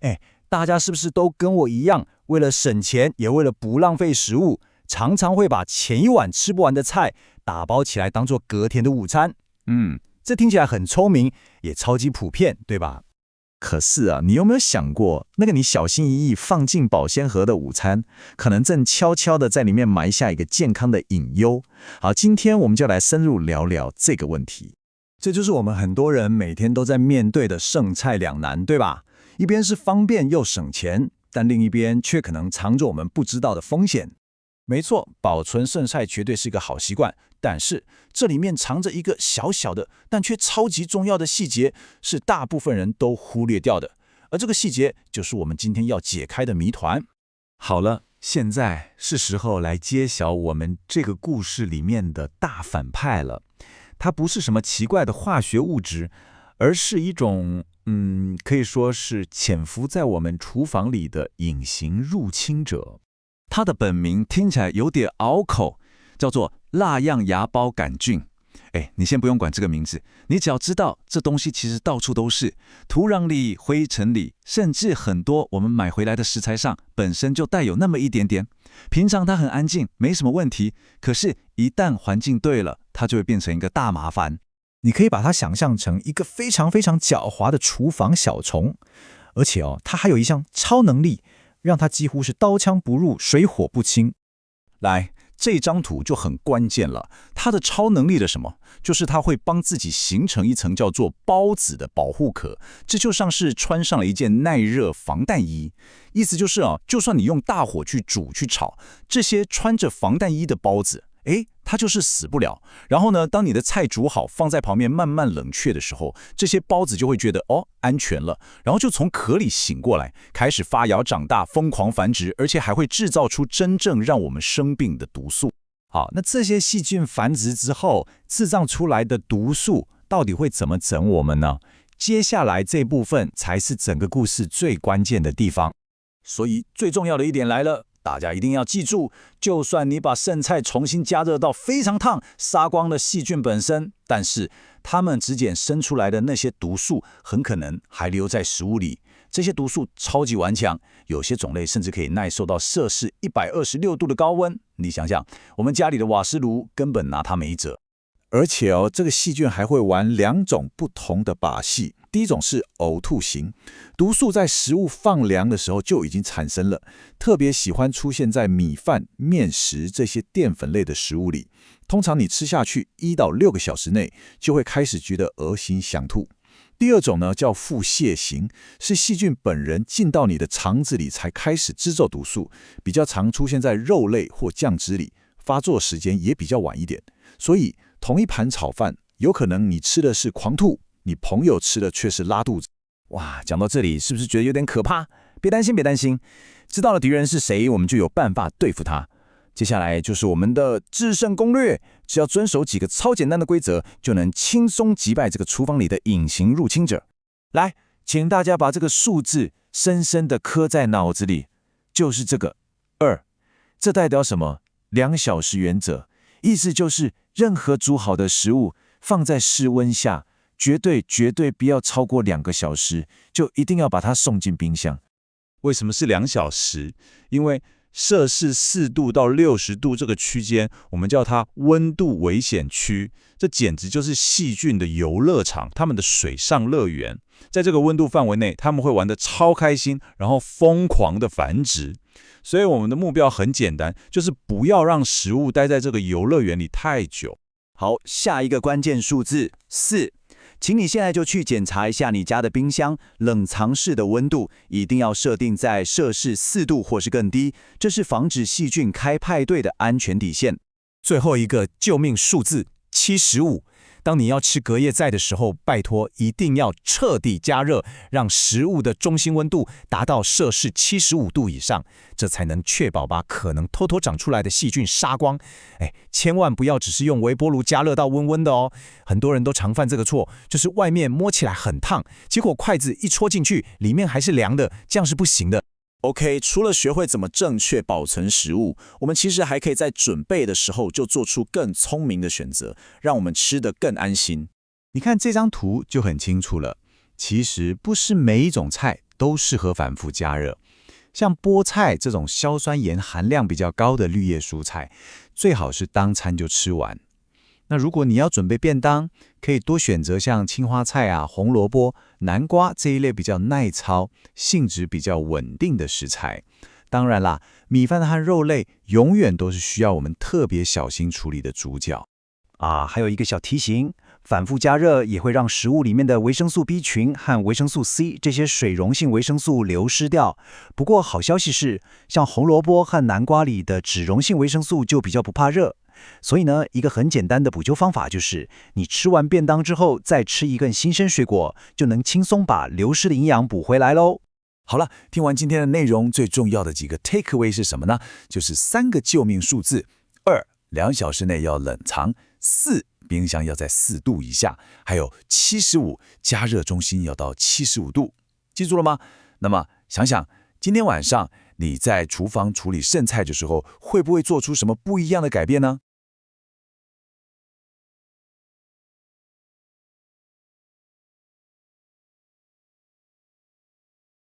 哎，大家是不是都跟我一样，为了省钱，也为了不浪费食物，常常会把前一碗吃不完的菜打包起来当做隔天的午餐？这听起来很聪明，也超级普遍，对吧？可是啊，你有没有想过，那个你小心翼翼放进保鲜盒的午餐，可能正悄悄地在里面埋下一个健康的隐忧？好，今天我们就来深入聊聊这个问题。这就是我们很多人每天都在面对的剩菜两难，对吧？一边是方便又省钱，但另一边却可能藏着我们不知道的风险。没错，保存剩菜绝对是一个好习惯，但是这里面藏着一个小小的，但却超级重要的细节，是大部分人都忽略掉的。而这个细节就是我们今天要解开的谜团。好了，现在是时候来揭晓我们这个故事里面的大反派了。它不是什么奇怪的化学物质，而是一种可以说是潜伏在我们厨房里的隐形入侵者。它的本名听起来有点拗口，叫做蜡样芽孢杆菌。你先不用管这个名字，你只要知道这东西其实到处都是，土壤里、灰尘里，甚至很多我们买回来的食材上本身就带有那么一点点。平常它很安静，没什么问题，可是一旦环境对了，它就会变成一个大麻烦。你可以把它想象成一个非常非常狡猾的厨房小虫，而且它还有一项超能力，让它几乎是刀枪不入、水火不侵。来，这张图就很关键了，它的超能力的什么？就是它会帮自己形成一层叫做孢子的保护壳，这就像是穿上了一件耐热防弹衣。意思就是就算你用大火去煮去炒，这些穿着防弹衣的孢子，它就是死不了。然后呢，当你的菜煮好，放在旁边慢慢冷却的时候，这些孢子就会觉得安全了，然后就从壳里醒过来，开始发芽长大，疯狂繁殖，而且还会制造出真正让我们生病的毒素。好，那这些细菌繁殖之后，制造出来的毒素到底会怎么整我们呢？接下来这部分才是整个故事最关键的地方。所以最重要的一点来了，大家一定要记住，就算你把剩菜重新加热到非常烫，杀光了细菌本身，但是它们只检生出来的那些毒素很可能还留在食物里。这些毒素超级顽强，有些种类甚至可以耐受到摄氏126度的高温。你想想，我们家里的瓦斯炉根本拿它没辙。而且这个细菌还会玩两种不同的把戏。第一种是呕吐型，毒素在食物放凉的时候就已经产生了，特别喜欢出现在米饭、面食这些淀粉类的食物里。通常你吃下去1到6个小时内，就会开始觉得恶心想吐。第二种呢叫腹泻型，是细菌本人进到你的肠子里才开始制造毒素，比较常出现在肉类或酱汁里，发作时间也比较晚一点。所以同一盘炒饭，有可能你吃的是狂吐，你朋友吃的却是拉肚子。哇，讲到这里是不是觉得有点可怕？别担心，别担心，知道了敌人是谁，我们就有办法对付他。接下来就是我们的制胜攻略，只要遵守几个超简单的规则，就能轻松击败这个厨房里的隐形入侵者。来，请大家把这个数字深深地刻在脑子里，就是这个2。这代表什么？2小时原则，意思就是任何煮好的食物放在室温下，绝对不要超过2个小时，就一定要把它送进冰箱。为什么是2小时？因为摄氏4度到60度这个区间，我们叫它温度危险区。这简直就是细菌的游乐场，他们的水上乐园。在这个温度范围内，他们会玩得超开心，然后疯狂的繁殖。所以我们的目标很简单，就是不要让食物待在这个游乐园里太久。好，下一个关键数字4。请你现在就去检查一下你家的冰箱冷藏室的温度，一定要设定在摄氏4度或是更低，这是防止细菌开派对的安全底线。最后一个救命数字75。当你要吃隔夜菜的时候，拜托一定要彻底加热，让食物的中心温度达到摄氏75度以上，这才能确保把可能偷偷长出来的细菌杀光。千万不要只是用微波炉加热到温温的哦。很多人都常犯这个错，就是外面摸起来很烫，结果筷子一戳进去，里面还是凉的，这样是不行的。OK， 除了学会怎么正确保存食物，我们其实还可以在准备的时候就做出更聪明的选择，让我们吃得更安心。你看这张图就很清楚了，其实不是每一种菜都适合反复加热。像菠菜这种硝酸盐含量比较高的绿叶蔬菜，最好是当餐就吃完。那如果你要准备便当，可以多选择像青花菜啊、红萝卜、南瓜这一类比较耐操、性质比较稳定的食材。当然啦，米饭和肉类永远都是需要我们特别小心处理的主角。还有一个小提醒，反复加热也会让食物里面的维生素 B 群和维生素 C 这些水溶性维生素流失掉。不过好消息是，像红萝卜和南瓜里的脂溶性维生素就比较不怕热。所以呢，一个很简单的补救方法就是，你吃完便当之后再吃一根新鲜水果，就能轻松把流失的营养补回来喽。好了，听完今天的内容，最重要的几个 takeaway 是什么呢？就是3个救命数字：2、2小时内要冷藏；4、冰箱要在4度以下；还有75，加热中心要到75度。记住了吗？那么想想，今天晚上你在厨房处理剩菜的时候，会不会做出什么不一样的改变呢？